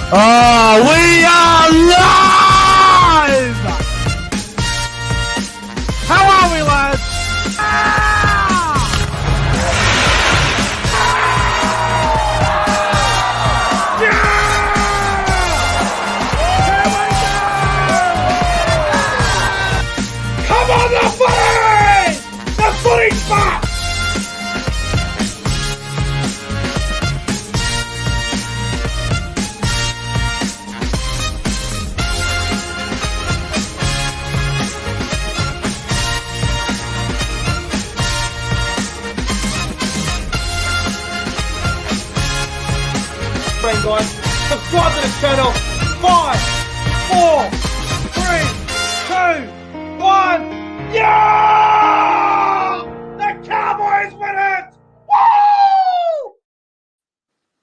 Oh, we are live! How are we, lads? Come on, the footy! The footy's back! Guys, subscribe to the channel. 5, 4, 3, 2, 1. Yeah! The Cowboys win it! Woo!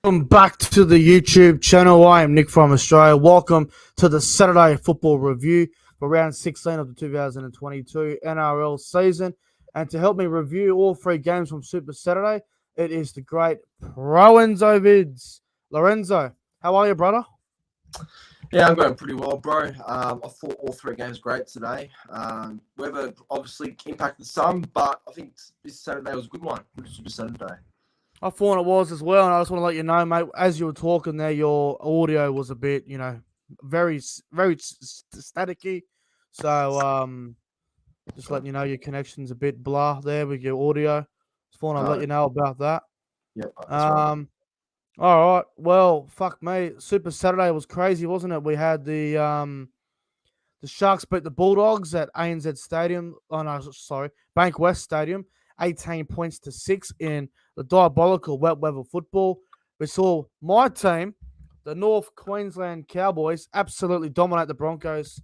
Welcome back to the YouTube channel. I am Nick from Australia. Welcome to the Saturday football review for round 16 of the 2022 NRL season. And to help me review all three games from Super Saturday, it is the great ProEnzo Vidz. Lorenzo, how are you, brother? Yeah, I'm going pretty well, bro. I thought all three games great today. Weather obviously impacted some, but I think this Saturday was a good one. Super Saturday. I thought it was as well, and I just want to let you know, mate, as you were talking there, your audio was a bit, very staticky. So, just letting you know your connection's a bit blah there with your audio. Just want to let you know about that. Yep. That's right. All right. Well, fuck me. Super Saturday was crazy, wasn't it? We had the Sharks beat the Bulldogs at ANZ Stadium. Oh no, sorry, Bank West Stadium, 18 points to 6 in the diabolical wet weather football. We saw my team, the North Queensland Cowboys, absolutely dominate the Broncos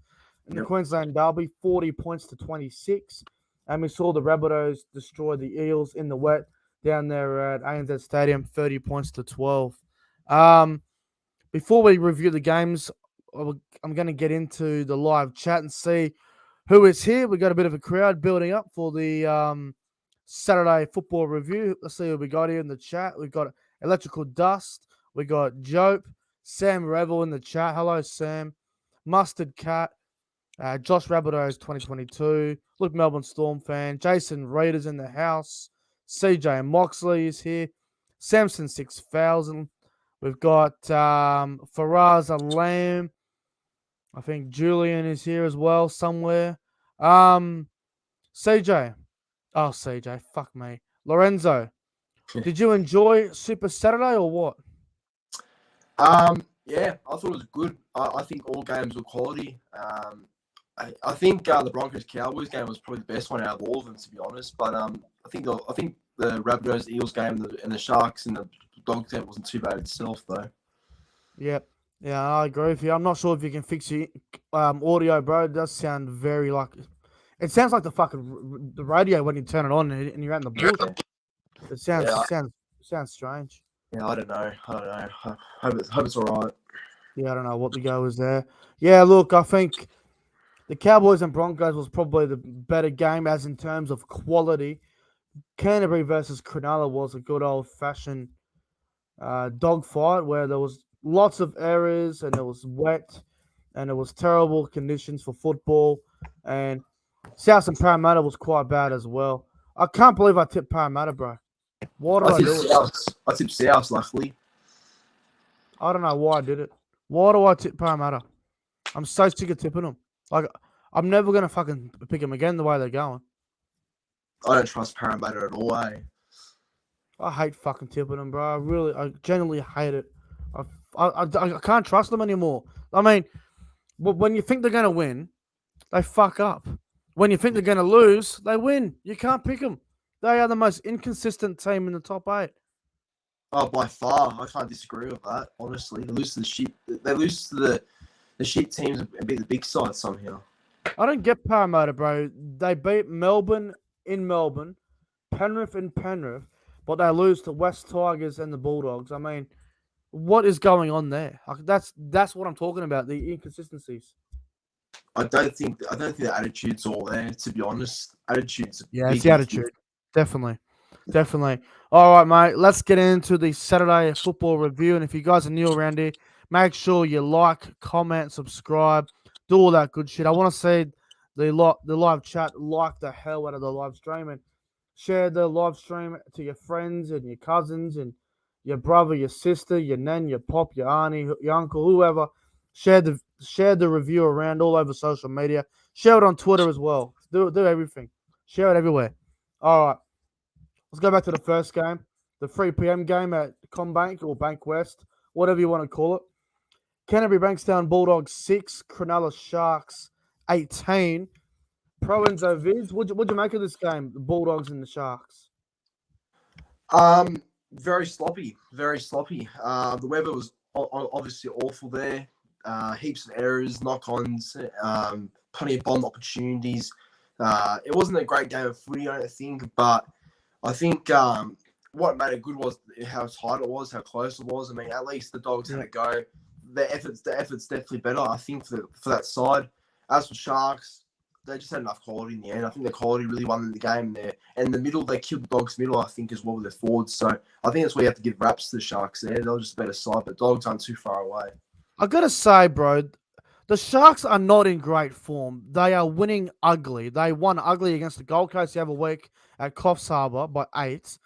in the Queensland Derby, 40 points to 26, and we saw the Rabbitohs destroy the Eels in the wet down there at ANZ Stadium, 30 points to 12. Before we review the games, I'm going to get into the live chat and see who is here. We got a bit of a crowd building up for the Saturday football review. Let's see who we got here in the chat. We've got Electrical Dust. We got Jope, Sam Revel in the chat. Hello, Sam. Mustard Cat, Josh Rabbitohs 2022. Luke Melbourne Storm fan. Jason Reeders in the house. CJ Moxley is here. Samson 6000. We've got Faraz Lamb. I think Julian is here as well somewhere. CJ. Oh, CJ. Fuck me. Lorenzo. Did you enjoy Super Saturday or what? Yeah, I thought it was good. I think all games were quality. I think the Broncos Cowboys game was probably the best one out of all of them, to be honest. But I think the Rabbitohs Eels game and the Sharks and the Dogs game wasn't too bad itself, though. Yep. Yeah, I agree with you. I'm not sure if you can fix your audio, bro. It does sound very like it sounds like the radio when you turn it on and you're out in the bush. It sounds strange. Yeah, I don't know. I hope it's all right. Yeah, I don't know what the go is there. Yeah, look, I think the Cowboys and Broncos was probably the better game as in terms of quality. Canterbury versus Cronulla was a good old-fashioned dogfight where there was lots of errors and it was wet and it was terrible conditions for football. And South and Parramatta was quite bad as well. I can't believe I tipped Parramatta, bro. Why did I do it? I tipped South, luckily. I don't know why I did it. Why do I tip Parramatta? I'm so sick of tipping them. Like, I'm never going to fucking pick them again the way they're going. I don't trust Parramatta at all, eh? I hate fucking tipping them, bro. I genuinely hate it. I can't trust them anymore. I mean, when you think they're going to win, they fuck up. When you think they're going to lose, they win. You can't pick them. They are the most inconsistent team in the top 8. Oh, by far. I can't disagree with that, honestly. They lose to the shit. They lose to the shit teams and beat the big side somehow. I don't get Parramatta, bro. They beat Melbourne in Melbourne, Penrith in Penrith, but they lose to West Tigers and the Bulldogs. I mean, what is going on there? Like, that's what I'm talking about, the inconsistencies. I don't think the attitude's all there, to be honest. It's the attitude. Definitely. All right, mate. Let's get into the Saturday football review. And if you guys are new around here, Make sure you like, comment, subscribe, do all that good shit. I want to see the live chat like the hell out of the live stream and share the live stream to your friends and your cousins and your brother, your sister, your nan, your pop, your auntie, your uncle, whoever. Share the review around all over social media. Share it on Twitter as well. Do everything. Share it everywhere. All right. Let's go back to the first game, the 3 p.m. game at Combank or Bank West, whatever you want to call it. Canterbury Bankstown Bulldogs 6, Cronulla Sharks 18. ProEnzo Vidz, what'd you make of this game, the Bulldogs and the Sharks? Very sloppy, very sloppy. The weather was obviously awful there. Heaps of errors, knock-ons, plenty of bomb opportunities. It wasn't a great game of footy, I don't think, but I think what made it good was how tight it was, how close it was. I mean, at least the Dogs had a go. The effort's definitely better, I think, for that side. As for Sharks, they just had enough quality in the end. I think the quality really won in the game there. And the middle, they killed the Dogs' middle, I think, as well with their forwards. So I think that's where you have to give raps to the Sharks there. They're just a better side, but Dogs aren't too far away. I gotta say, bro, the Sharks are not in great form. They are winning ugly. They won ugly against the Gold Coast the other week at Coffs Harbour by 8.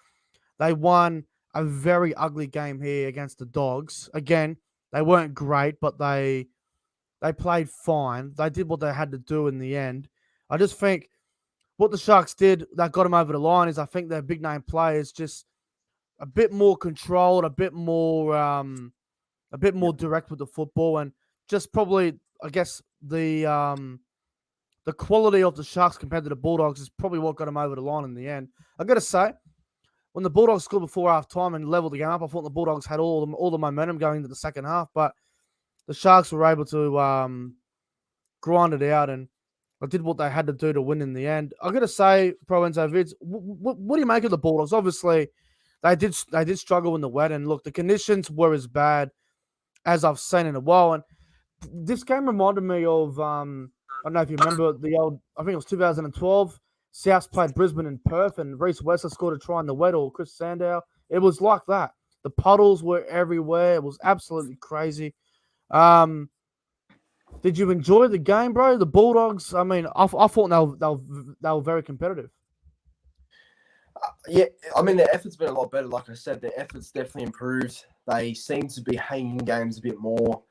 They won a very ugly game here against the Dogs. Again, they weren't great, but they played fine. They did what they had to do in the end. I just think what the Sharks did that got them over the line is I think their big name players just a bit more controlled, a bit more direct with the football, and just probably I guess the quality of the Sharks compared to the Bulldogs is probably what got them over the line in the end. I got to say, when the Bulldogs scored before half time and leveled the game up, I thought the Bulldogs had all the momentum going into the second half, but the Sharks were able to grind it out and did what they had to do to win in the end. I got to say, ProEnzo Vidz, what do you make of the Bulldogs? Obviously, they did struggle in the wet, and look, the conditions were as bad as I've seen in a while. And this game reminded me of I don't know if you remember the old. I think it was 2012. Souths played Brisbane and Perth, and Reece Wester scored a try in the wet, or Chris Sandow. It was like that. The puddles were everywhere. It was absolutely crazy. Did you enjoy the game, bro? The Bulldogs. I mean, I thought they were very competitive. Yeah, I mean, their effort's been a lot better. Like I said, their effort's definitely improved. They seem to be hanging games a bit more.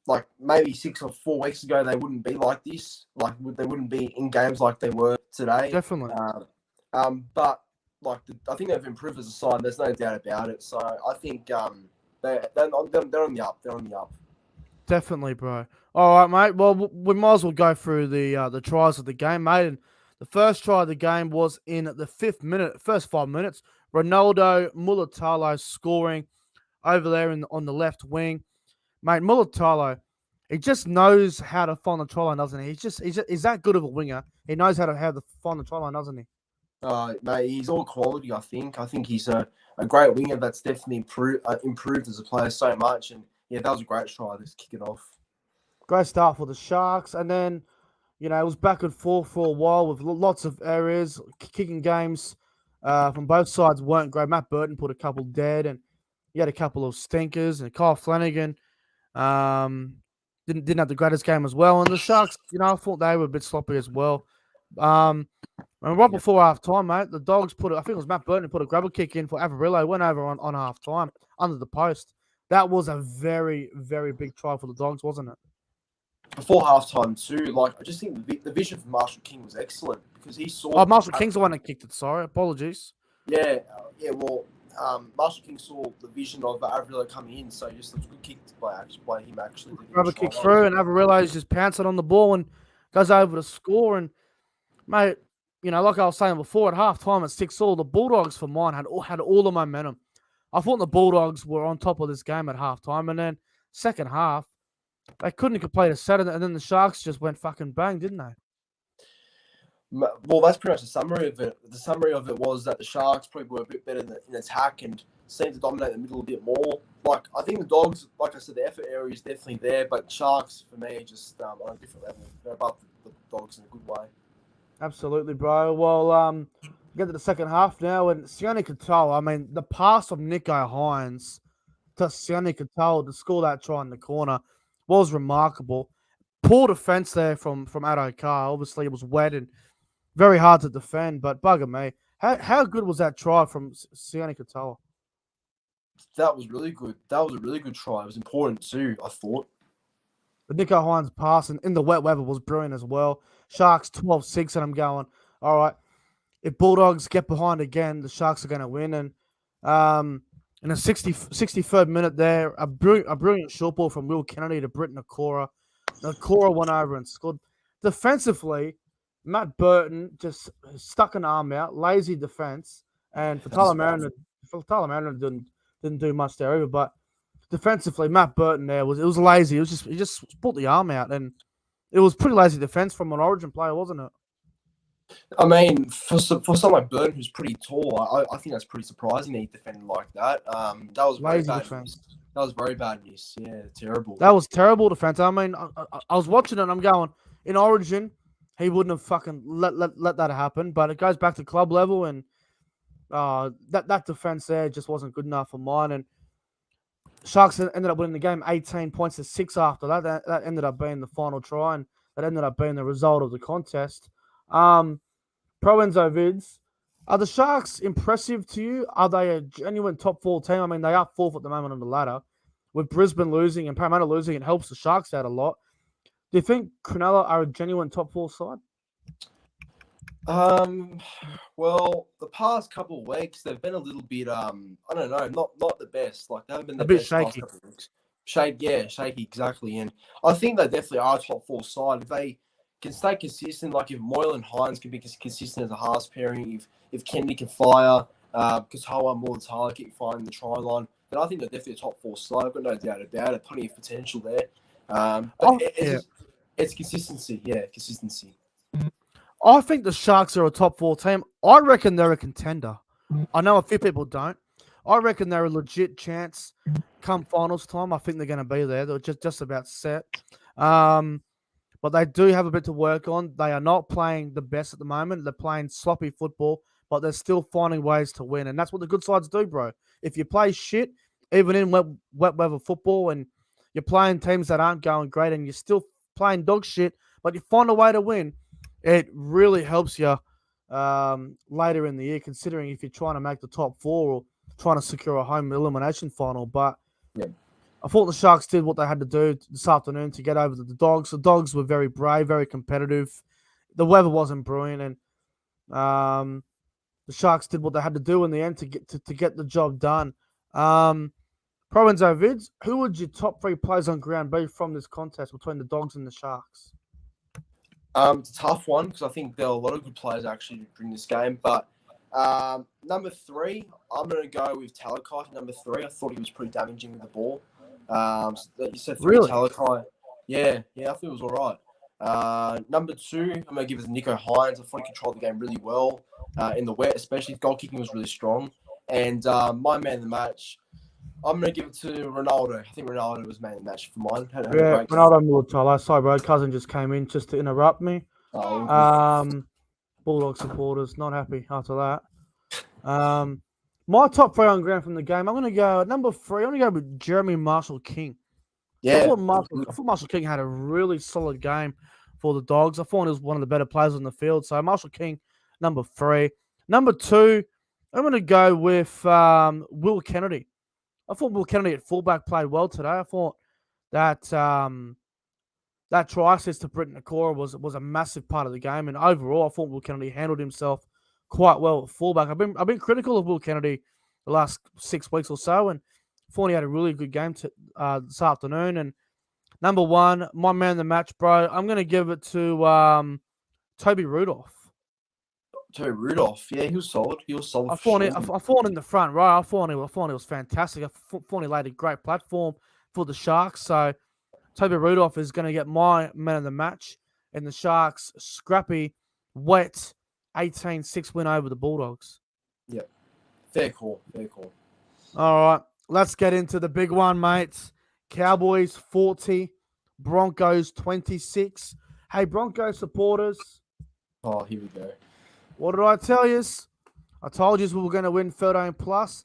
Like maybe 6 or 4 weeks ago, they wouldn't be like this. Like they wouldn't be in games like they were today. Definitely. But like I think they've improved as a side. There's no doubt about it. So I think they're on the up. They're on the up. Definitely, bro. All right, mate. Well, we might as well go through the tries of the game, mate. And the first try of the game was in the 5th minute, first 5 minutes. Ronaldo Mulatalo scoring over there on the left wing. Mate, Mulatalo, he just knows how to find the try line, doesn't he? He's that good of a winger. He knows how to find the try line, doesn't he? Mate, he's all quality, I think. I think he's a great winger that's definitely improved as a player so much. And yeah, that was a great try. Just kick it off. Great start for the Sharks. And then, it was back and forth for a while with lots of errors. Kicking games from both sides weren't great. Matt Burton put a couple dead, and he had a couple of stinkers. And Kyle Flanagan didn't have the greatest game as well. And the Sharks, I thought they were a bit sloppy as well. And right before half time, mate, the Dogs I think it was Matt Burton who put a grubber kick in for Avarillo. Went over on half time under the post. That was a very, very big try for the Dogs, wasn't it? Before halftime too, like I just think the vision for Marshall King was excellent because he saw. Oh, Marshall King's the one that kicked it. Sorry, apologies. Yeah. Well, Marshall King saw the vision of Avarillo coming in, so just a good kick by him actually. Rubber kick through, and Avarillo's just pouncing on the ball and goes over to score. And mate, like I was saying before, at halftime at 6-6, the Bulldogs for mine had all the momentum. I thought the Bulldogs were on top of this game at halftime, and then second half. They couldn't complete a set, and then the Sharks just went fucking bang, didn't they? Well, that's pretty much the summary of it. The summary of it was that the Sharks probably were a bit better in attack and seemed to dominate the middle a bit more. Like, I think the Dogs, like I said, the effort area is definitely there, but Sharks, for me, are just on a different level. They're above the Dogs in a good way. Absolutely, bro. Well, get to the second half now, and Sione Katoa, I mean, the pass of Nico Hines to Sione Katoa to score that try in the corner was remarkable. Poor defense there from Addo Carr. Obviously, it was wet and very hard to defend, but bugger me. How good was that try from Sione Katoa? That was really good. That was a really good try. It was important too, I thought. The Nico Hines pass in the wet weather was brilliant as well. Sharks 12-6, and I'm going, all right, if Bulldogs get behind again, the Sharks are going to win. And in the 63rd minute there, a brilliant short ball from Will Kennedy to Britton Nakora. Nakora went over and scored. Defensively, Matt Burton just stuck an arm out, lazy defense. And for Tyler Mariner didn't do much there either. But defensively, Matt Burton there was lazy. He just put the arm out, and it was pretty lazy defense from an Origin player, wasn't it? I mean, for someone like Burton, who's pretty tall, I think that's pretty surprising that he defended like that. That was very bad defense. That was very bad news. Yeah, terrible. That was terrible defense. I mean, I was watching it and I'm going, in Origin, he wouldn't have fucking let that happen. But it goes back to club level, and that defense there just wasn't good enough for mine. And Sharks ended up winning the game 18-6 after that. That ended up being the final try, and that ended up being the result of the contest. ProEnzo Vidz, are the Sharks impressive to you? Are they a genuine top 4 team? I mean, they are 4th at the moment on the ladder. With Brisbane losing and Parramatta losing, it helps the Sharks out a lot. Do you think Cronulla are a genuine top 4 side? Well, the past couple of weeks they've been a little bit I don't know, not the best. Like they haven't been the bit best shaky. past couple of weeks. Shaky, exactly. And I think they definitely are a top 4 side if they can stay consistent. Like if Moyle and Hines can be consistent as a halves pairing, if Kennedy can fire, because Hoa Mulatala keep firing the try line, then I think they're definitely a top 4 side. I've got no doubt about it. Plenty of potential there. But it's consistency. Yeah, consistency. I think the Sharks are a top 4 team. I reckon they're a contender. I know a few people don't. I reckon they're a legit chance come finals time. I think they're going to be there. They're just about set. But they do have a bit to work on. They are not playing the best at the moment. They're playing sloppy football, but they're still finding ways to win. And that's what the good sides do, bro. If you play shit, even in wet weather football, and you're playing teams that aren't going great and you're still playing dog shit, but you find a way to win, it really helps you later in the year, considering if you're trying to make the top 4 or trying to secure a home elimination final. But yeah, I thought the Sharks did what they had to do this afternoon to get over the Dogs. The Dogs were very brave, very competitive. The weather wasn't brilliant, and the Sharks did what they had to do in the end to get the job done. ProEnzo Vidz, who would your top 3 players on ground be from this contest between the Dogs and the Sharks? It's a tough one because I think there are a lot of good players actually during this game. But number 3, I'm going to go with Talakai. Number 3, I thought he was pretty damaging with the ball. So you said 3 Really? Talakai. Yeah, I thought it was all right. Number 2, I'm going to give it to Nico Hines. I thought he controlled the game really well in the wet, especially goal kicking was really strong. And my man of the match, I'm going to give it to Ronaldo. I think Ronaldo was man of the match for mine. Ronaldo Mulatala. Sorry, bro. Cousin just came in just to interrupt me. Bulldog supporters, not happy after that. My top 3 on ground from the game, I'm going to go number 3. I'm going to go with Jeremy Marshall King. Yeah. I thought Marshall King had a really solid game for the Dogs. I thought he was one of the better players on the field. So Marshall King, number 3. Number 2, I'm going to go with Will Kennedy. I thought Will Kennedy at fullback played well today. I thought that that try assist to Britton Nakora was a massive part of the game, and overall, I thought Will Kennedy handled himself quite well at fullback. I've been critical of Will Kennedy the last 6 weeks or so, and I thought he had a really good game this afternoon. And number 1, my man of the match, bro, I'm going to give it to Toby Rudolph. Toby Rudolph, yeah, he was solid. I thought in the front row. I thought he was fantastic. I thought he laid a great platform for the Sharks. So Toby Rudolph is going to get my man of the match in the Sharks' scrappy, wet 18-6 win over the Bulldogs. Yeah, fair call. All right, let's get into the big one, mates. Cowboys 40, Broncos 26. Hey, Broncos supporters. Oh, here we go. What did I tell you? I told you we were going to win 13+.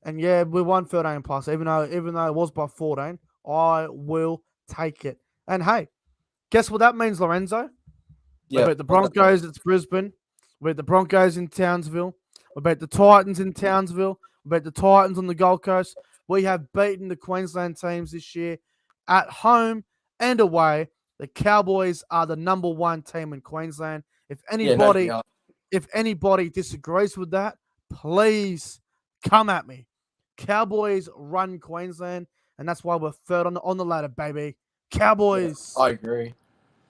And yeah, we won 13 plus, even though it was by 14. I will take it. And hey, guess what that means, Lorenzo? We Yeah. beat the Broncos. It's Brisbane. We beat the Broncos in Townsville. We beat the Titans in Townsville. We beat the Titans on the Gold Coast. We have beaten the Queensland teams this year at home and away. The Cowboys are the number one team in Queensland. If anybody disagrees with that, please come at me. Cowboys run Queensland, and that's why we're third on the ladder, baby. Cowboys. I agree.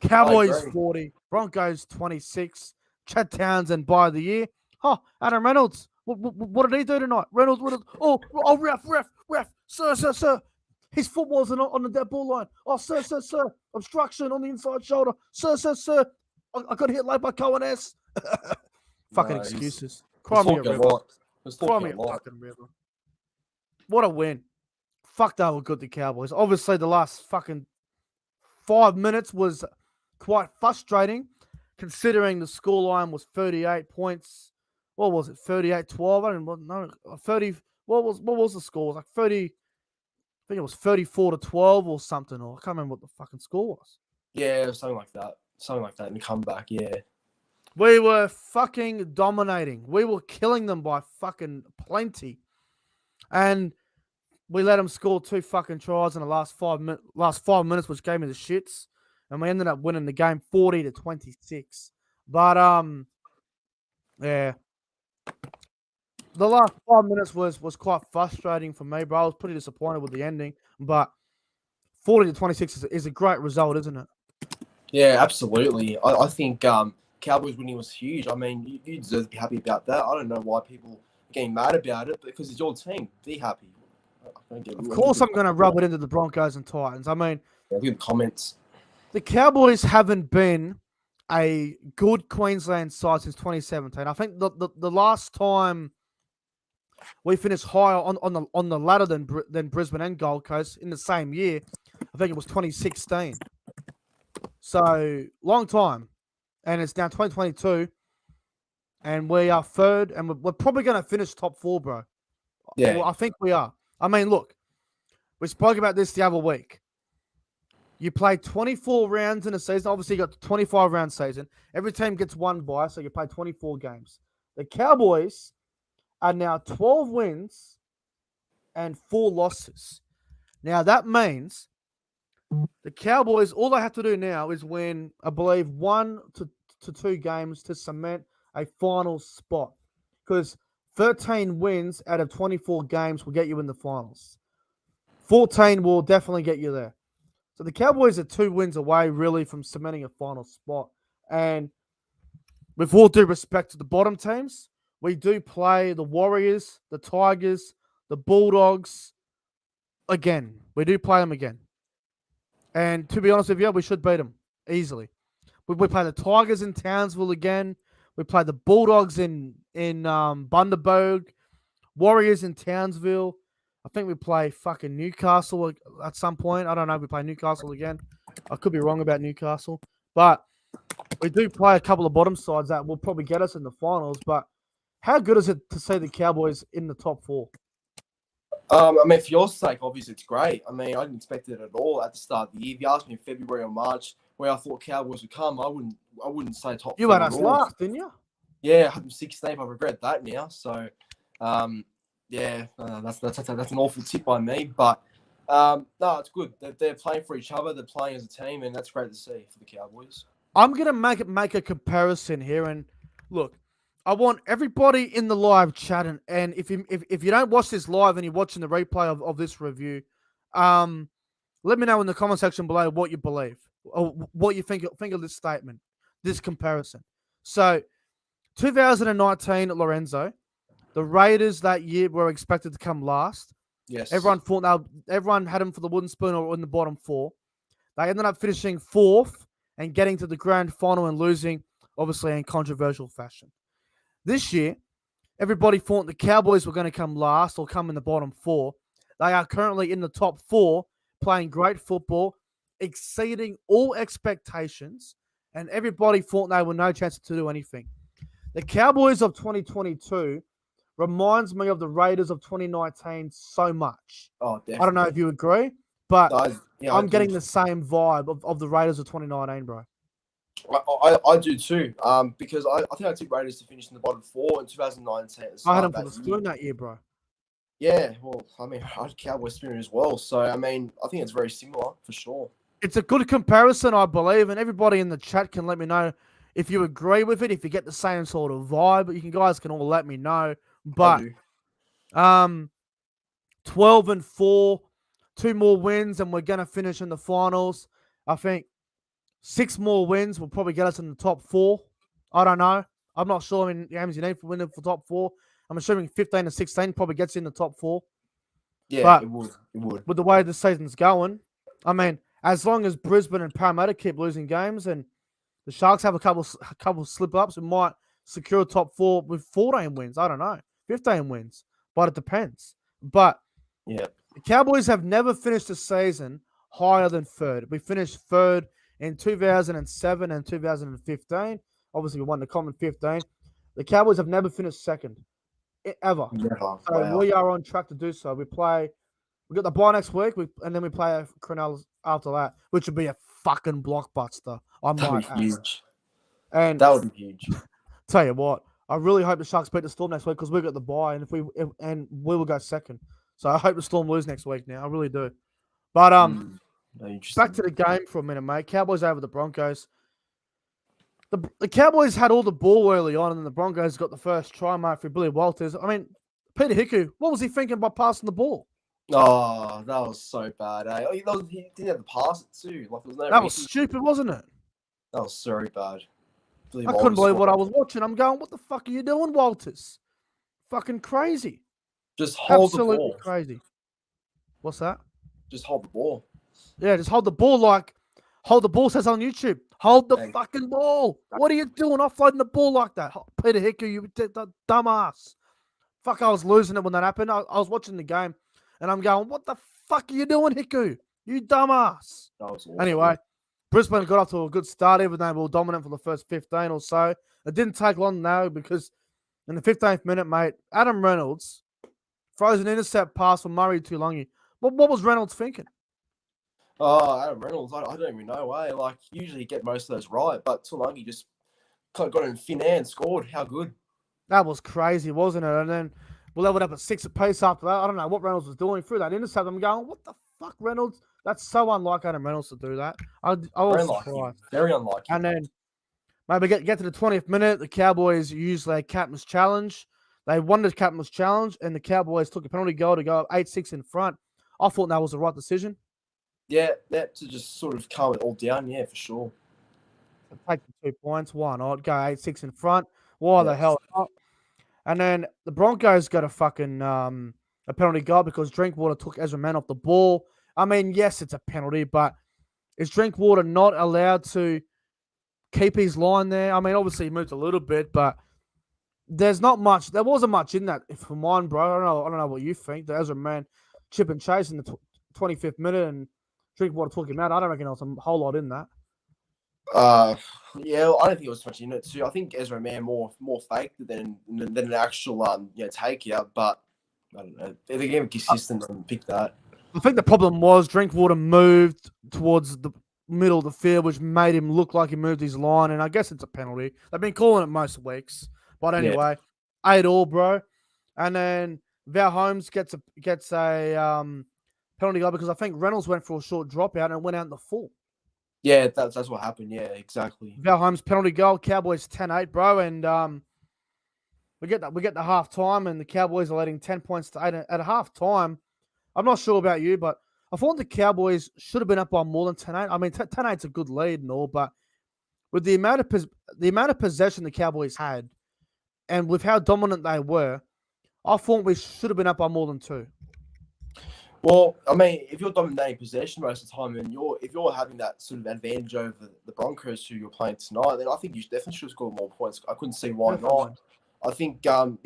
Cowboys 40, Broncos 26, Chad Townsend by the year. Oh, Adam Reynolds. What did he do tonight? Reynolds. Oh, ref. Sir. His foot wasn't on the dead ball line. Oh, sir. Obstruction on the inside shoulder. Sir. I got hit late by Cohen S. Fucking excuses. Cry me a river. Cry me a fucking river. What a win. Fuck, they were good, the Cowboys. Obviously, the last fucking 5 minutes was quite frustrating, considering the scoreline was 38 points. What was it? 38-12? I don't know. 30. What was the score? It was like 30. I think it was 34-12 or something. Or I can't remember what the fucking score was. Yeah, something like that in the comeback. Yeah. We were fucking dominating. We were killing them by fucking plenty, and we let them score 2 fucking tries in the last 5 minutes, which gave me the shits. And we ended up winning the game 40-26. But yeah. The last 5 minutes was quite frustrating for me, bro. I was pretty disappointed with the ending. But 40-26 is a great result, isn't it? Yeah, absolutely. I think Cowboys winning was huge. I mean, you deserve to be happy about that. I don't know why people are getting mad about it, because it's your team. Be happy. Of course I'm going to rub it into the Broncos and Titans. I mean, look at the comments. The Cowboys haven't been a good Queensland side since 2017. I think the last time we finished higher on the ladder than Brisbane and Gold Coast in the same year, I think it was 2016. So, long time. And it's now 2022. And we are third, and we're probably going to finish top 4, bro. Yeah. Well, I think we are. I mean, look, we spoke about this the other week. You play 24 rounds in a season. Obviously, you got the 25-round season. Every team gets 1 bye, so you play 24 games. The Cowboys are now 12 wins and 4 losses. Now, that means the Cowboys, all they have to do now is win, I believe, 1 to 2 games to cement a final spot. Because 13 wins out of 24 games will get you in the finals. 14 will definitely get you there. So the Cowboys are 2 wins away, really, from cementing a final spot. And with all due respect to the bottom teams, we do play the Warriors, the Tigers, the Bulldogs again. We do play them again. And to be honest with you, we should beat them easily. We play the Tigers in Townsville again. We play the Bulldogs in Bundaberg, Warriors in Townsville. I think we play fucking Newcastle at some point. I don't know if we play Newcastle again. I could be wrong about Newcastle. But we do play a couple of bottom sides that will probably get us in the finals. But how good is it to see the Cowboys in the top 4? I mean, for your sake, obviously, it's great. I mean, I didn't expect it at all at the start of the year. If you asked me in February or March where I thought Cowboys would come, I wouldn't say top 4. You had us last, didn't you? Yeah, I'm 16th. I regret that now. So, yeah, that's an awful tip by me. But no, it's good. They're playing for each other. They're playing as a team, and that's great to see for the Cowboys. I'm gonna make a comparison here, and look, I want everybody in the live chat, and if you don't watch this live and you're watching the replay of this review, let me know in the comment section below what you believe or what you think of this statement, this comparison. So, 2019 Lorenzo, the Raiders that year were expected to come last. Yes. Everyone had them for the wooden spoon or in the bottom 4. They ended up finishing 4th and getting to the grand final and losing, obviously, in controversial fashion. This year, everybody thought the Cowboys were going to come last or come in the bottom 4. They are currently in the top 4, playing great football, exceeding all expectations, and everybody thought they were no chance to do anything. The Cowboys of 2022 reminds me of the Raiders of 2019 so much. Oh, I don't know definitely. if you agree, but I I'm do. getting the same vibe of the Raiders of 2019, bro. I do too. Because I think I took Raiders to finish in the bottom 4 in 2019. I had them for the spoon that year, bro. Yeah, well, I mean, I had Cowboy Spinner as well. So, I mean, I think it's very similar for sure. It's a good comparison, I believe, and everybody in the chat can let me know if you agree with it, if you get the same sort of vibe. You guys can all let me know. But 12-4, 2 more wins, and we're gonna finish in the finals. I think 6 more wins will probably get us in the top 4. I don't know. I'm not sure how many games you need for winning for top 4. I'm assuming 15 to 16 probably gets you in the top 4. Yeah, but it would. It would. With the way the season's going, I mean, as long as Brisbane and Parramatta keep losing games and the Sharks have a couple slip-ups, we might secure top 4 with 14 wins. I don't know. 15 wins. But it depends. But yeah, the Cowboys have never finished a season higher than third. We finished third in 2007 and 2015. Obviously, we won the common 15. The Cowboys have never finished second, ever. Never. So we are on track to do so. We got the bye next week, and then we play Cronulla after that, which would be a fucking blockbuster. That would be huge. And that would be huge. Tell you what, I really hope the Sharks beat the Storm next week because we got the bye, and we will go second. So I hope the Storm lose next week. Now I really do. But back to the game for a minute, mate. Cowboys over the Broncos. The Cowboys had all the ball early on, and then the Broncos got the first try, mate, for Billy Walters. I mean, Peter Hiku, what was he thinking by passing the ball? Oh, that was so bad. Eh? He didn't have to pass it too. Like, there was no that was stupid, wasn't it? That was so bad. I couldn't believe what I was watching. I'm going, what the fuck are you doing, Walters? Fucking crazy. Just hold Absolutely the ball. Crazy. What's that? Just hold the ball. Yeah, just hold the ball like hold the ball says on YouTube. Hold the fucking ball. What are you doing offloading the ball like that? Peter Hiku, you dumbass. Fuck, I was losing it when that happened. I was watching the game and I'm going, what the fuck are you doing, Hiku? You dumbass. That was awful. Anyway, Brisbane got off to a good start, even though we were dominant for the first 15 or so. It didn't take long now because in the 15th minute, mate, Adam Reynolds throws an intercept pass from Murray Tuilagi. What was Reynolds thinking? Oh, Adam Reynolds, I don't even know. Like, usually you get most of those right, but Tuilagi just kind of got in thin air and scored. How good. That was crazy, wasn't it? And then we leveled up at 6 apiece after that. I don't know what Reynolds was doing through that intercept. I'm going, what the fuck, Reynolds? That's so unlike Adam Reynolds to do that. I was surprised. Very unlike him. And then maybe get to the 20th minute, the Cowboys used their captain's challenge. They won the captain's challenge, and the Cowboys took a penalty goal to go up 8-6 in front. I thought that was the right decision. Yeah, that to just sort of calm it all down. Yeah, for sure. Take the 2 points. Why not? Go 8-6 in front. Why the hell not? And then the Broncos got a fucking a penalty goal because Drinkwater took Ezra Mann off the ball. I mean, yes, it's a penalty, but is Drinkwater not allowed to keep his line there? I mean, obviously he moved a little bit, but there's not much. There wasn't much in that for mine, bro. I don't know what you think. The Ezra Mann chip and chase in the 25th minute and Drinkwater took him out. I don't reckon there was a whole lot in that. Yeah, I don't think it was much in it too. I think Ezra Mann more faked than an actual take out. But I don't know. If they're getting consistent and pick that. I think the problem was Drinkwater moved towards the middle of the field, which made him look like he moved his line, and I guess it's a penalty. They've been calling it most weeks. But anyway, 8-8, bro. And then Val Holmes gets a penalty goal because I think Reynolds went for a short dropout and went out in the full. Yeah, that's what happened. Yeah, exactly. Val Holmes penalty goal, Cowboys 10-8, bro, and we get the half time, and the Cowboys are leading 10 points to 8 at half time. I'm not sure about you, but I thought the Cowboys should have been up by more than 10-8. I mean, 10-8's a good lead and all, but with the amount of possession the Cowboys had, and with how dominant they were, I thought we should have been up by more than 2. Well, I mean, if you're dominating possession most of the time, and if you're having that sort of advantage over the Broncos who you're playing tonight, then I think you definitely should score more points. I couldn't see why not. I think, but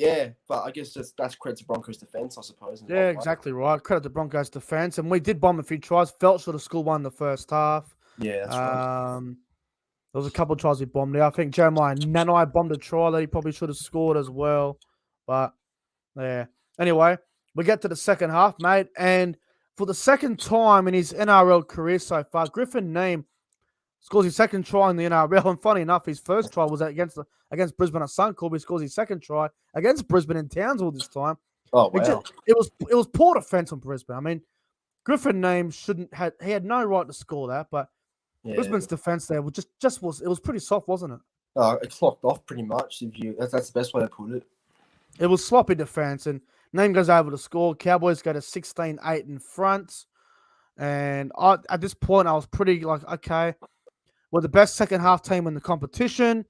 I guess that's credit to Broncos defense, I suppose. Yeah, exactly right. Credit to Broncos defense, and we did bomb a few tries. Felt should have scored one in the first half. Yeah, that's right. There was a couple of tries we bombed. I think Jeremiah Nanai bombed a try that he probably should have scored as well. But Yeah. Anyway, we get to the second half, mate, and for the second time in his NRL career so far, Griffin Neame scores his second try in the NRL. And funny enough, his first try was against Brisbane at Suncorp. He scores his second try against Brisbane in Townsville this time. Oh wow! It was poor defense on Brisbane. I mean, Griffin Neame he had no right to score that, but Brisbane's defense there was it was pretty soft, wasn't it? It clocked off pretty much. That's the best way to put it. It was sloppy defense, and Neame goes over to score. Cowboys go to 16-8 in front. And at this point, I was pretty like, okay, we're the best second half team in the competition.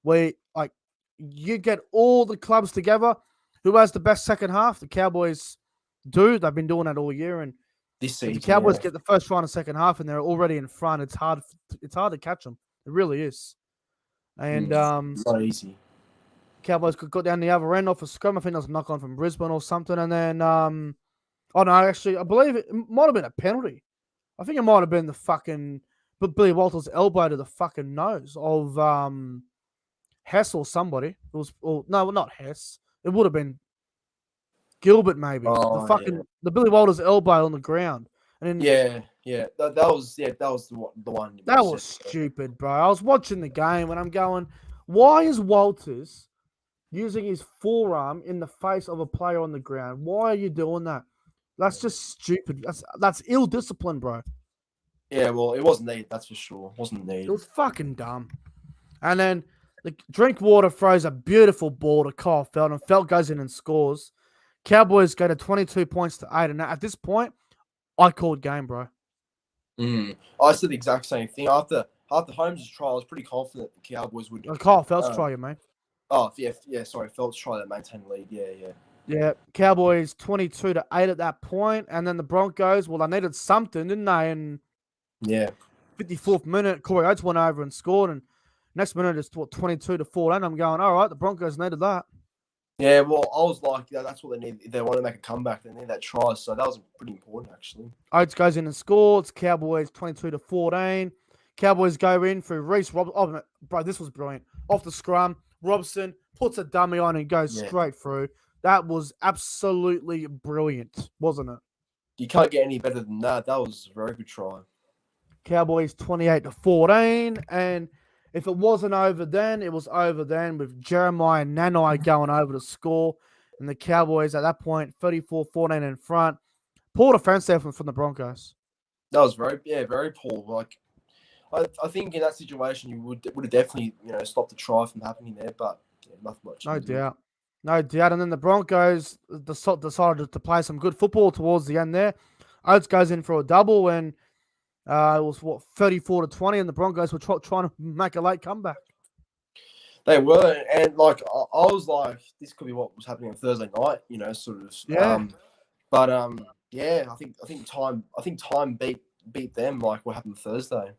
You get all the clubs together. Who has the best second half? The Cowboys do. They've been doing that all year. And this season, the Cowboys get the first try in the second half, and they're already in front. It's hard to catch them. It really is. And it's not easy. Cowboys got down the other end off a scrum. I think that was a knock on from Brisbane or something. And then, actually, I believe it might have been a penalty. I think it might have been the fucking Billy Walters' elbow to the fucking nose of Hess or somebody. Not Hess. It would have been Gilbert maybe. The Billy Walters' elbow on the ground. And then, that was the one. That was stupid, bro. I was watching the game and I'm going, why is Walters using his forearm in the face of a player on the ground? Why are you doing that? That's just stupid. That's ill discipline, bro. Yeah, well, it wasn't needed, that's for sure. It wasn't needed. It was fucking dumb. And then the Drinkwater throws a beautiful ball to Kyle Felt, and Felt goes in and scores. Cowboys go to 22 points to 8. And at this point, I called game, bro. I said the exact same thing. After Holmes' trial, I was pretty confident the Cowboys would. Kyle Felt's try, mate. Oh, yeah, sorry. Felt's try that maintained lead. Yeah. Yeah, Cowboys 22 to 8 at that point. And then the Broncos, well, they needed something, didn't they? And 54th minute, Corey Oates went over and scored. And next minute, it's 22 to 14. I'm going, all right, the Broncos needed that. Yeah, well, I was like, that's what they need. If they want to make a comeback, they need that try. So that was pretty important, actually. Oates goes in and scores. Cowboys 22 to 14. Cowboys go in for Reece Robson. Oh, bro, this was brilliant. Off the scrum, Robson puts a dummy on and goes straight through. That was absolutely brilliant, wasn't it? You can't get any better than that. That was a very good try. Cowboys 28 to 14. And if it wasn't over then, it was over then with Jeremiah Nanai going over to score. And the Cowboys at that point, 34-14 in front. Poor defense there from the Broncos. That was very poor. Like, I think in that situation, you would have definitely, stopped the try from happening there. But nothing much. No doubt. And then the Broncos decided to play some good football towards the end there. Oates goes in for a double, and it was 34 to 20, and the Broncos were trying to make a late comeback. They were, and like I was like, this could be what was happening on Thursday night, sort of. Yeah. I think time beat them like what happened Thursday.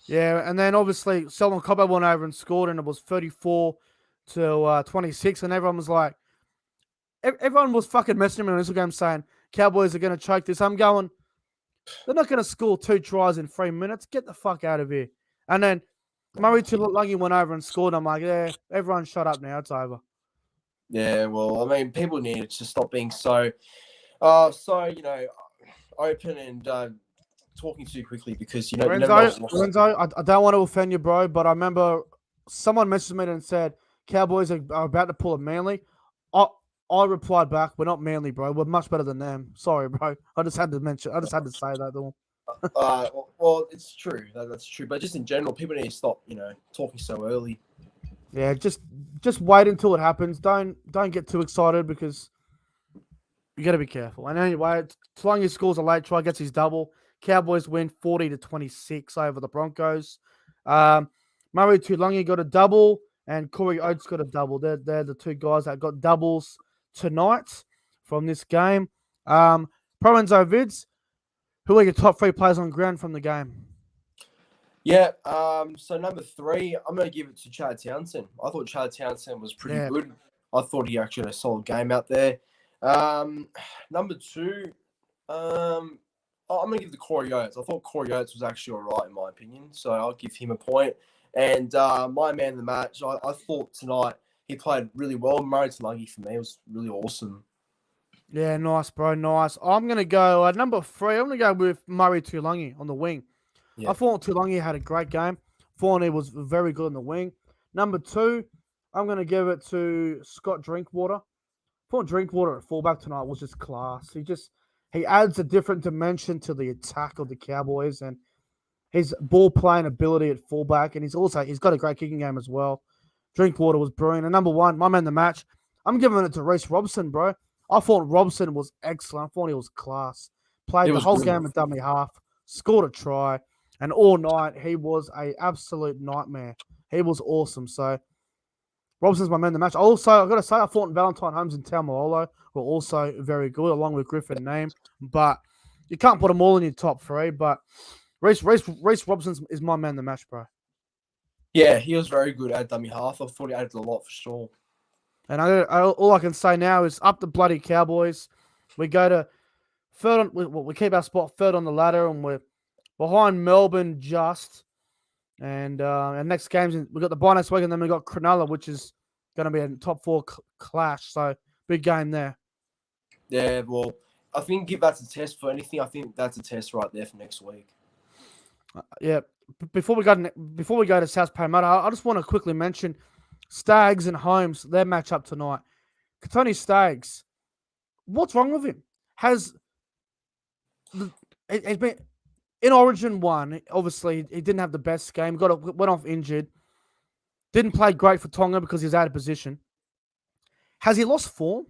Yeah, and then obviously Selwyn Cobbo went over and scored, and it was 34 to 26, and everyone was like, everyone was fucking messaging me on Instagram saying Cowboys are going to choke this. I'm going, they're not going to score 2 tries in 3 minutes. Get the fuck out of here. And then Murray Tuilagi went over and scored. I'm like, yeah, everyone shut up now. It's over. Yeah, well, I mean, people need to stop being so open and talking too quickly because, Lorenzo, I don't want to offend you, bro, but I remember someone messaged me and said, Cowboys are about to pull a Manly. I replied back, we're not Manly, bro. We're much better than them. Sorry, bro. I just had to say that to them. Well, it's true. That's true. But just in general, people need to stop, talking so early. Yeah, just wait until it happens. Don't get too excited because you got to be careful. And anyway, Tuilagi scores a late try, gets his double. Cowboys win 40 to 26 over the Broncos. Murray Tuilagi got a double. And Corey Oates got a double. They're the 2 guys that got doubles tonight from this game. ProEnzo Vidz, who are your top 3 players on ground from the game? Yeah, so number 3, I'm going to give it to Chad Townsend. I thought Chad Townsend was pretty good. I thought he actually had a solid game out there. Number 2, I'm going to give it to Corey Oates. I thought Corey Oates was actually all right in my opinion, so I'll give him a point. And my man of the match, I thought tonight he played really well. Murray Tulagi for me was really awesome. Yeah, nice, bro, nice. I'm going to go number 3. I'm going to go with Murray Tuilagi on the wing. Yeah. I thought Tuilagi had a great game. Thought he was very good on the wing. Number 2, I'm going to give it to Scott Drinkwater. I thought Drinkwater at fullback tonight was just class. He adds a different dimension to the attack of the Cowboys, and his ball playing ability at fullback, and he's got a great kicking game as well. Drinkwater was brilliant. And number 1, my man of the match, I'm giving it to Reece Robson, bro. I thought Robson was excellent. I thought he was class. Played the whole game at dummy half, scored a try, and all night he was an absolute nightmare. He was awesome. So Robson's my man of the match. Also, I've got to say, I thought Valentine Holmes and Taumalolo were also very good, along with Griffin Name. But you can't put them all in your top 3. But Reece Robson is my man of the match, bro. Yeah, he was very good at dummy half. I thought he added a lot for sure. And all I can say now is up the bloody Cowboys. We go to third on. We keep our spot third on the ladder, and we're behind Melbourne just. And our next games, we got the bye next week, and then we got Cronulla, which is going to be a top 4 clash. So big game there. Yeah, well, I think if that's a test for anything, I think that's a test right there for next week. Yeah. Before we go to South Parramatta, I just want to quickly mention Staggs and Holmes, their matchup tonight. Tony Staggs, what's wrong with him? He's been in Origin 1. Obviously, he didn't have the best game. Went off injured. Didn't play great for Tonga because he was out of position. Has he lost form?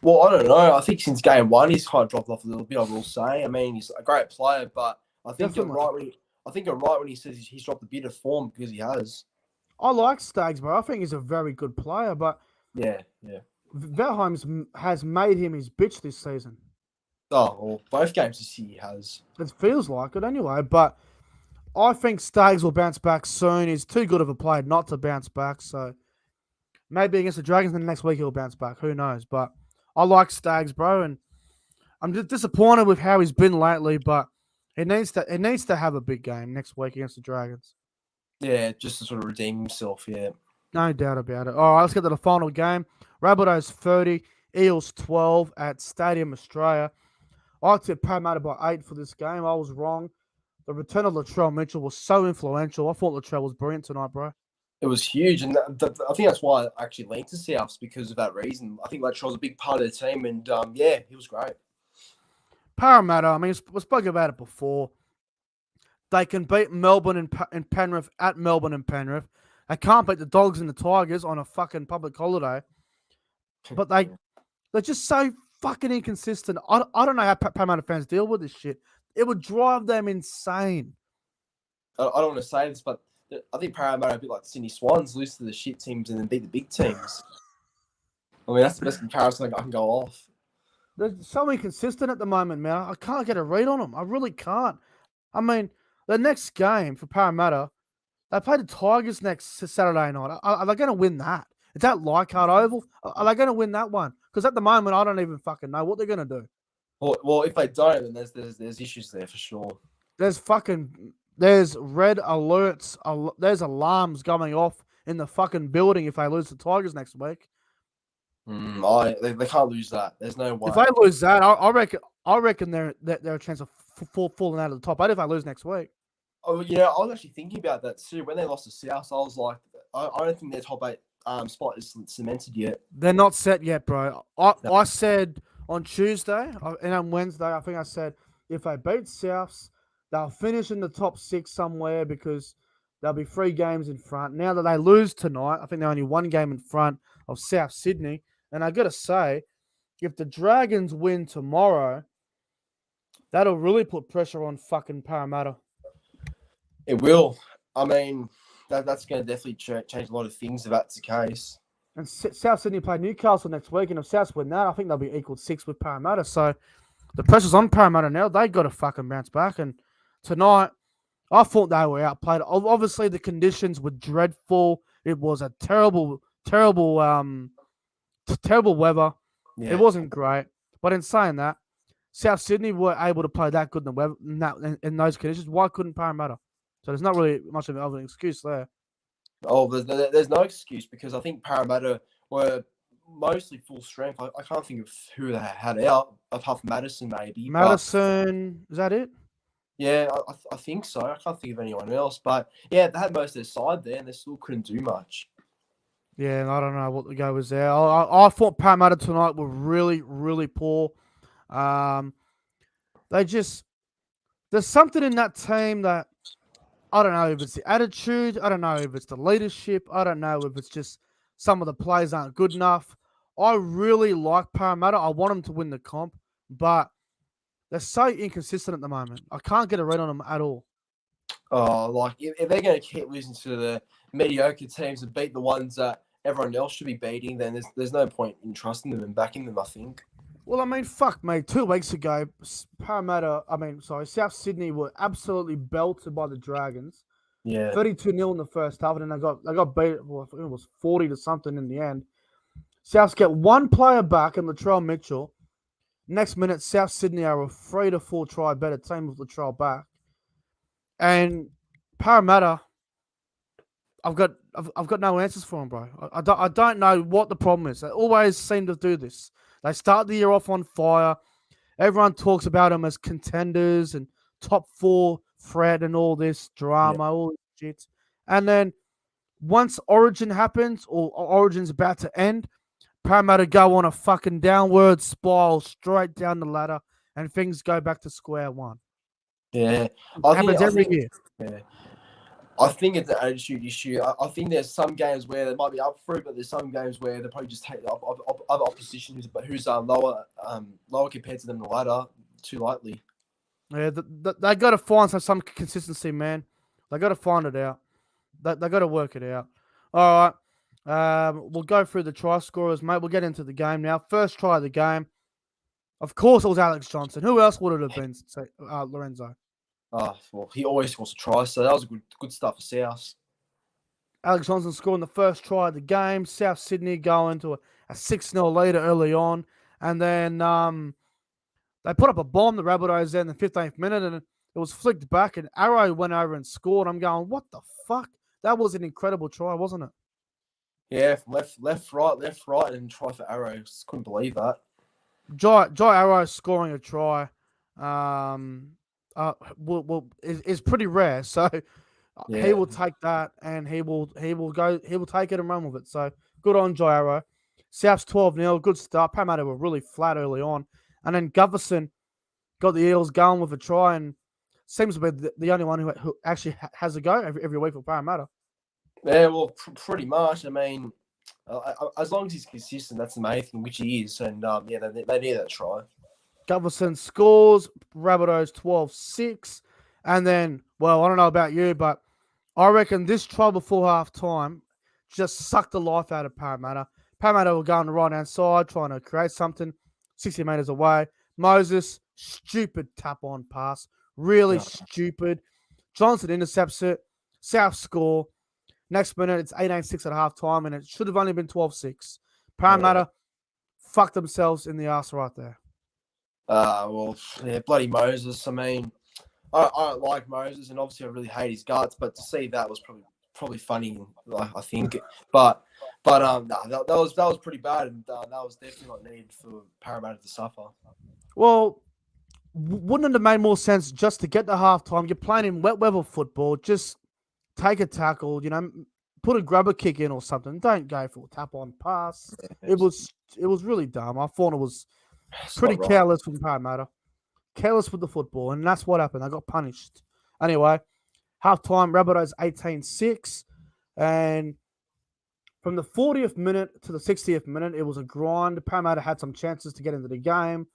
Well, I don't know. I think since game 1, he's kind of dropped off a little bit. I will say. I mean, he's a great player, but I think you're right when he says he's dropped a bit of form because he has. I like Staggs, bro. I think he's a very good player, but yeah. Verheim's has made him his bitch this season. Oh, well, both games this year he has. It feels like it anyway, but I think Staggs will bounce back soon. He's too good of a player not to bounce back, so maybe against the Dragons, then next week he'll bounce back. Who knows? But I like Staggs, bro, and I'm just disappointed with how he's been lately, but he needs to have a big game next week against the Dragons. Yeah, just to sort of redeem himself, yeah. No doubt about it. All right, let's get to the final game. Rabbitohs 30, Eels 12 at Stadium Australia. I tipped Parramatta by 8 for this game. I was wrong. The return of Latrell Mitchell was so influential. I thought Latrell was brilliant tonight, bro. It was huge, and I think that's why I actually leaned to Souths because of that reason. I think Latrell's a big part of the team, and yeah, he was great. Parramatta, I mean, we spoke about it before. They can beat Melbourne and Penrith at Melbourne and Penrith. They can't beat the Dogs and the Tigers on a fucking public holiday. But they're just so fucking inconsistent. I don't know how Parramatta fans deal with this shit. It would drive them insane. I don't want to say this, but I think Parramatta are a bit like the Sydney Swans, lose to the shit teams and then beat the big teams. I mean, that's the best comparison I can go off. They're so inconsistent at the moment, man. I can't get a read on them. I really can't. I mean, the next game for Parramatta, they play the Tigers next Saturday night. Are they going to win that? Is that Leichhardt Oval? Are they going to win that one? Because at the moment, I don't even fucking know what they're going to do. Well, if they don't, then there's issues there for sure. There's red alerts. There's alarms going off in the fucking building if they lose the Tigers next week. They can't lose that. There's no way. If they lose that, I reckon they're a chance of falling out of the top 8 if they lose next week. Oh, you know, I was actually thinking about that too. When they lost to South, I was like, I don't think their top 8 spot is cemented yet. They're not set yet, bro. I said on Tuesday and on Wednesday, I think I said if they beat Souths, they'll finish in the top 6 somewhere because they'll be 3 games in front. Now that they lose tonight, I think they're only 1 game in front of South Sydney. And I got to say, if the Dragons win tomorrow, that'll really put pressure on fucking Parramatta. It will. I mean, that's going to definitely change a lot of things if that's the case. And South Sydney play Newcastle next week, and if Souths win that, I think they'll be equal 6 with Parramatta. So the pressure's on Parramatta now. They got to fucking bounce back. And tonight, I thought they were outplayed. Obviously, the conditions were dreadful. It was a terrible weather. Yeah. It wasn't great. But in saying that, South Sydney were able to play that good in the weather in those conditions. Why couldn't Parramatta? So there's not really much of an excuse there. Oh, there's no excuse because I think Parramatta were mostly full strength. I can't think of who they had out apart from Madison maybe. Madison, is that it? Yeah, I think so. I can't think of anyone else. But yeah, they had most of their side there and they still couldn't do much. Yeah, and I don't know what the go was there. I thought Parramatta tonight were really, really poor. They just there's something in that team that I don't know if it's the attitude, I don't know if it's the leadership, I don't know if it's just some of the players aren't good enough. I really like Parramatta. I want them to win the comp, but they're so inconsistent at the moment. I can't get a read on them at all. Oh, like if they're going to keep losing to the mediocre teams and beat the ones that everyone else should be beating, then there's no point in trusting them and backing them, I think. Well, I mean, fuck, mate. 2 weeks ago, South Sydney were absolutely belted by the Dragons. Yeah. 32-0 in the first half, and then they got beat. Well, I think it was 40 to something in the end. Souths get one player back in Latrell Mitchell. Next minute, South Sydney are a 3 to 4 try better team with Latrell back. And Parramatta, I've got no answers for them, bro. I don't know what the problem is. They always seem to do this. They start the year off on fire. Everyone talks about them as contenders and top 4 threat and all this drama, all this shit. And then once Origin happens or Origin's about to end, Parramatta go on a fucking downward spiral straight down the ladder and things go back to square one. Yeah. It happens every year. Yeah. I think it's an attitude issue. I think there's some games where they might be up for it, but there's some games where they probably just take the other opposition who's lower compared to them in the ladder too lightly. Yeah, they got to find some consistency, man. They got to find it out. They got to work it out. All right. We'll go through the try scorers, mate. We'll get into the game now. First try of the game. Of course, it was Alex Johnson. Who else would it have been? Lorenzo. Oh, well, he always scores a try, so that was good stuff for South. Alex Johnson scoring the first try of the game. South Sydney going to a 6-0 lead early on. And then they put up a bomb, the Rabbitohs, there in the 15th minute, and it was flicked back, and Arrow went over and scored. I'm going, what the fuck? That was an incredible try, wasn't it? Yeah, from left, right, and try for Arrow. Just couldn't believe that. Jai Arrow scoring a try is pretty rare. So he will take that and he will take it and run with it. So good on Jai Arrow. South's 12-0, good start. Parramatta were really flat early on. And then Gutherson got the Eels going with a try and seems to be the only one who actually has a go every week for Parramatta. Yeah, well, pretty much. I mean, as long as he's consistent, that's the main thing, which he is. And, they need that try. Gutherson scores, Rabbitohs 12-6. And then, well, I don't know about you, but I reckon this try before half-time just sucked the life out of Parramatta. Parramatta were going the right-hand side, trying to create something 60 metres away. Moses, stupid tap-on pass. Really stupid. Johnson intercepts it. South score. Next minute, it's 18-6 at half-time, and it should have only been 12-6. Parramatta fucked themselves in the arse right there. Bloody Moses. I mean, I don't like Moses, and obviously I really hate his guts, but to see that was probably funny, I think. But that was pretty bad, and that was definitely not needed for Parramatta to suffer. Well, wouldn't it have made more sense just to get to halftime? You're playing in wet weather football. Just take a tackle, put a grubber kick in or something. Don't go for a tap-on pass. It was really dumb. I thought it was pretty careless from Parramatta. Careless with the football, and that's what happened. They got punished. Anyway, halftime, Rabbitohs 18-6, and from the 40th minute to the 60th minute, it was a grind. Parramatta had some chances to get into the game.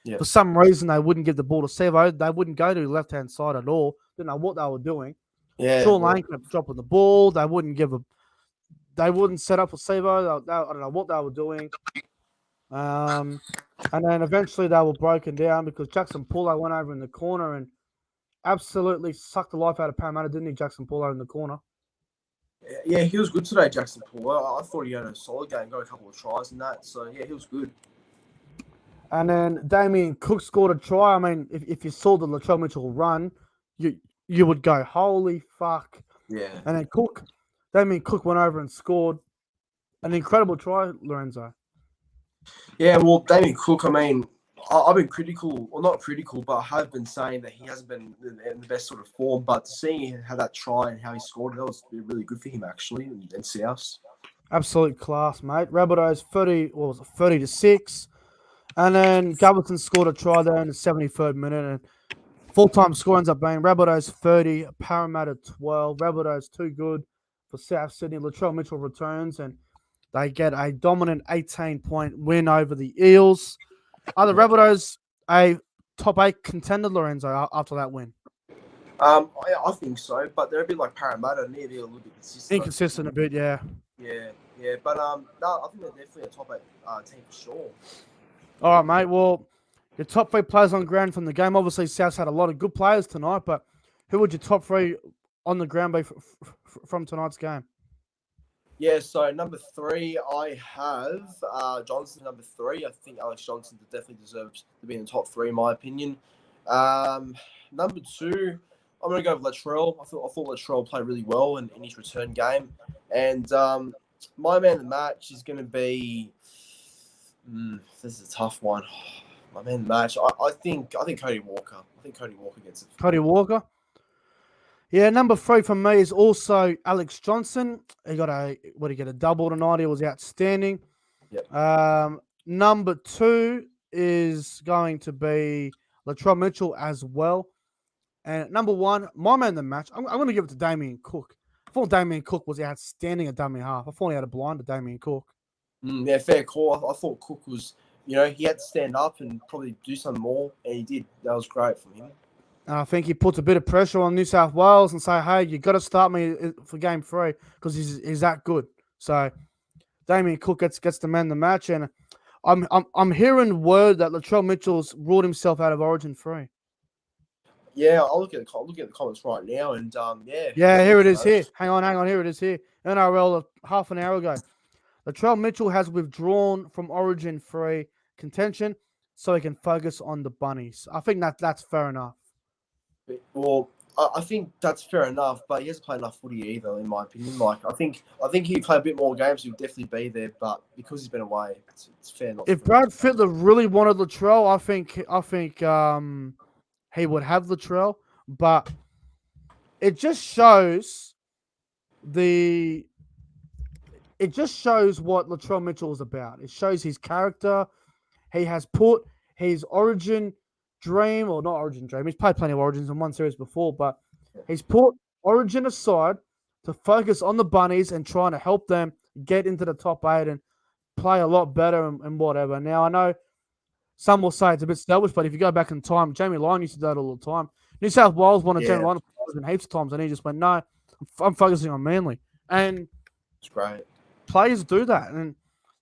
Yeah. For some reason, they wouldn't give the ball to Sevo. They wouldn't go to the left-hand side at all. Didn't know what they were doing. Yeah, Sean Lane kept dropping the ball. They wouldn't set up for Sevo. I don't know what they were doing. And then eventually they were broken down because Jackson Paulo went over in the corner and absolutely sucked the life out of Parramatta, didn't he, Jackson Paulo in the corner? Yeah, he was good today, Jackson Paulo. I thought he had a solid game, got a couple of tries and that. So, yeah, he was good. And then Damien Cook scored a try. I mean, if you saw the Latrell Mitchell run, you would go, holy fuck. Yeah. And then Cook, Damien Cook went over and scored an incredible try, Lorenzo. Yeah, well, Damien Cook, I mean, I've been critical, well, not critical, but I have been saying that he hasn't been in the best sort of form. But seeing how that try and how he scored, that was really good for him, actually, in South. Absolute class, mate. Rabbitohs 30-6. And then Galverton scored a try there in the 73rd minute. And full-time score ends up being Rabbitohs 30, Parramatta 12. Rabbitohs too good for South Sydney. Latrell Mitchell returns and they get a dominant 18-point win over the Eels. Are the Rabbitohs a top 8 contender, Lorenzo, after that win? I think so, but they're a bit like Parramatta, need to be a little bit consistent. Inconsistent a bit, yeah. Yeah, but no, I think they're definitely a top 8 team for sure. All right, mate. Well, your top 3 players on ground from the game. Obviously, South's had a lot of good players tonight, but who would your top 3 on the ground be from tonight's game? Yeah, so number 3, I have Johnson. Number 3, I think Alex Johnson definitely deserves to be in the top 3, in my opinion. Number 2, I'm going to go with Latrell. I thought Latrell played really well in his return game. And my man of the match is going to be... this is a tough one. My man of the match, I think Cody Walker. I think Cody Walker gets it. Cody Walker? Yeah, number 3 for me is also Alex Johnson. He got a double tonight. He was outstanding. Yep. Number 2 is going to be Latrell Mitchell as well. And number 1, my man of the match, I'm going to give it to Damien Cook. I thought Damien Cook was outstanding at dummy half. I thought he had a blind to Damien Cook. Yeah, fair call. I thought Cook was, he had to stand up and probably do some more, and he did. That was great from him. And I think he puts a bit of pressure on New South Wales and say, hey, you got to start me for game 3 because he's that good. So Damien Cook gets the man of the match, and I'm hearing word that Latrell Mitchell's ruled himself out of Origin 3. Yeah, I'll look at the comments right now, and yeah. Yeah, here it is. Here, hang on. Here it is. Here, NRL half an hour ago. Latrell Mitchell has withdrawn from Origin 3 contention so he can focus on the Bunnies. I think that's fair enough. Well, I think that's fair enough, but he hasn't played enough footy either, in my opinion. Like, I think he'd play a bit more games, he'd definitely be there, but because he's been away, it's fair enough. If Brad Fittler really wanted Latrell, I think he would have Latrell, but it just shows what Latrell Mitchell is about. It shows his character. He has put his Origin dream, or not Origin dream, he's played plenty of Origins in one series before, but he's put Origin aside to focus on the Bunnies and trying to help them get into the top 8 and play a lot better and whatever. Now, I know some will say it's a bit selfish, but if you go back in time, Jamie Lyon used to do it all the time. New South Wales wanted Jamie Lyon heaps of times, and he just went, no, I'm focusing on Manly. And it's great. Players do that. And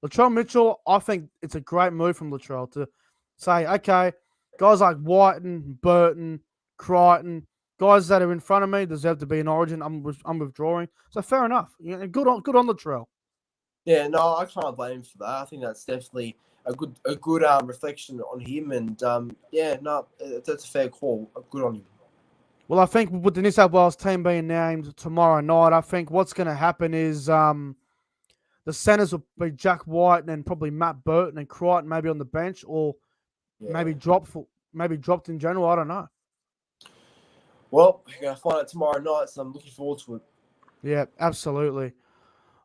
Latrell Mitchell, I think it's a great move from Latrell to say, okay, guys like Whiten, Burton, Crichton, guys that are in front of me deserve to be in Origin. I'm withdrawing. So fair enough. Good on Latrell. Yeah, no, I can't blame him for that. I think that's definitely a good reflection on him. And that's a fair call. Good on him. Well, I think with the New South Wales team being named tomorrow night, I think what's going to happen is the centres will be Jack White and probably Matt Burton and Crichton maybe on the bench, or maybe dropped in general. I don't know. Well, we're going to find out tomorrow night, so I'm looking forward to it. Yeah, absolutely.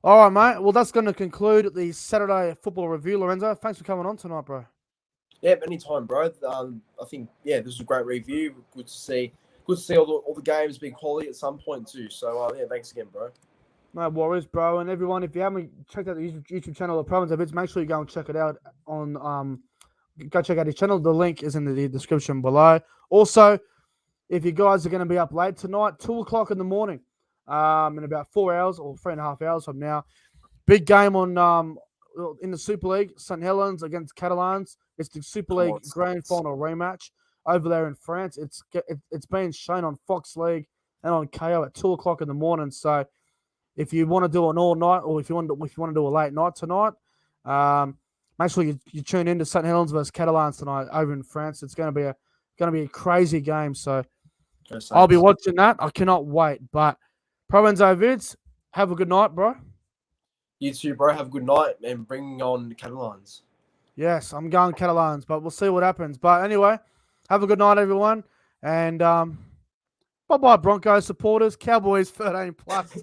All right, mate. Well, that's going to conclude the Saturday football review, Lorenzo. Thanks for coming on tonight, bro. Yep, anytime, bro. I think, this was a great review. Good to see all the games being quality at some point too. So, thanks again, bro. No worries, bro. And everyone, if you haven't checked out the YouTube channel of ProEnzo Vidz, make sure you go and check it out on go check out his channel. The link is in the description below. Also, if you guys are going to be up late tonight, 2 o'clock in the morning, in about 4 hours or 3.5 hours from now, big game on in the Super League, St. Helens against Catalans. It's the Super League Grand Final rematch over there in France. It's being shown on Fox League and on KO at 2 o'clock in the morning. So if you want to do an all night, or if you want to do a late night tonight, make sure you tune in to St. Helens versus Catalans tonight over in France. It's going to be a crazy game. So I'll be watching that. I cannot wait. But ProEnzo Vidz, Have a good night, bro. You too, bro. Have a good night and bring on the Catalans. Yes, I'm going Catalans, but we'll see what happens. But anyway, have a good night, everyone. And bye-bye, Broncos supporters. Cowboys 13 plus.